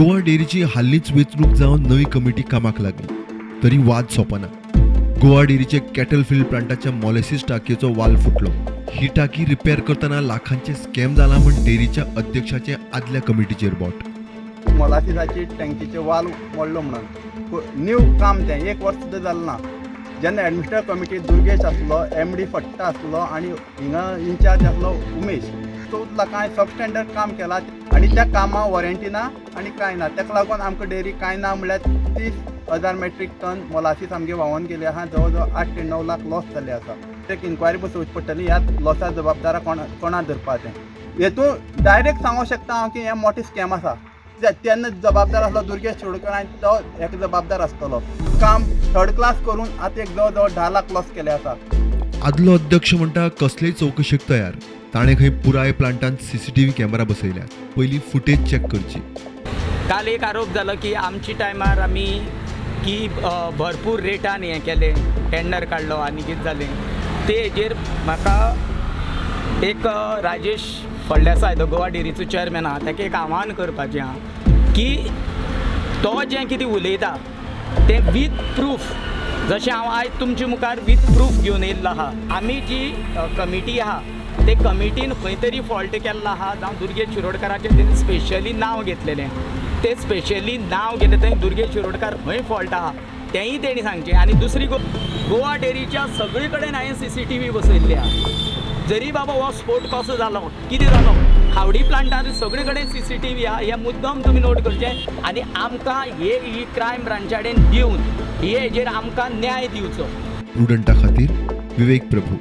गोवा डेअरीची हालीच वेचणूक जावन नवी कमिटी कामाक लागली, तरी वाद सोंपना. गोवा डेअरीचे कॅटल फील्ड प्लांटाच्या मॉलेसिस टाकयेचो वाल फुटलो. ही टाकी रिपेअर करतना लाखांचे स्कॅम जाला म्हण डेअरीच्या अध्यक्षाचे आदल्या कमिटीचेर बोट. मोलासिसाची टँकीचे वाल मोडलो म्हणून न्यू काम तें 1 वर्स सुद्दां जालें ना. जेन्ना एडमिनिस्ट्रेटिव्ह कमिटीत दुर्गेश आसलो, MD फट्टा आसलो आणि हिंगा इन्चार्ज आसलो उमेश, 14 लाखां सबस्टँडर्ड काम केलां आणि त्या कामां वॉरंटी ना आणि कांय ना. ताका लागून आमकां डेअरी कांय ना म्हणल्यार 30,000 मेट्रीक टन मोलासीस आमगे व्हांवून गेले आहा. जवळ जवळ 8 ते 9 लाख लॉस जाले आसा. एक इन्क्वायरी बसोवची पडटली, ह्या लॉसा जबाबदार कोणा धरपाचें. हेतून डायरेक्ट सांगूंक शकता हांव की हें मोठें स्कॅम आसा. तेन्ना जबाबदार आसलो दुर्गेश शिरोडकर आनी तो हेका जबाबदार आसतलो. काम 3rd क्लास करून आतां एक जवळ जवळ 10 लाख लॉस केले आसा. आदलो अध्यक्ष म्हणटा कसलेय चौकशेक तयार. ताणें खंय पुराय प्लांटांत CCTV कॅमेरा बसयल्या. पयलीं फुटेज चॅक करची. काल एक आरोप जालो की आमच्या टायमार आमी की भरपूर रेटान हें केलें, टेंडर काडलो आनी कितें जालें ते हेजेर म्हाका एक राजेश फळदेसाय जो गोवा डेअरीचो चेअरमॅन आहा ताका एक आव्हान करपाचें आहा की तो जें कितें उलयता तें वीथ प्रूफ, जशें हांव आयज तुमचे मुखार वीथ प्रूफ घेवन येयल्लो आहा. आमी जी कमिटी आहा ते कमिटीन खंय तरी फॉल्ट केल्लो आहा. जावं दुर्गेश शिरोडकराचें तेणी स्पेशली नांव घेतलेलें, ते स्पेशली नांव घेतलें थंय दुर्गेश शिरोडकार खंय फॉल्ट आहा तेंय तेणी सांगचें. आनी दुसरी गोवा डेअरीच्या सगळे कडेन हांवें CCTV बसयल्ले आहा. जरी बाबा हो स्फोट कसो जालो, कितें जालो, खावडी प्लांटार सगळे कडेन CCTV आहा. हे मुद्दम तुमी नोट करचें आनी आमकां ही क्रायम ब्रांचाडेन दिवन हेजेर आमकां न्याय दिवचो. प्रुडंटा खातीर विवेक प्रभू.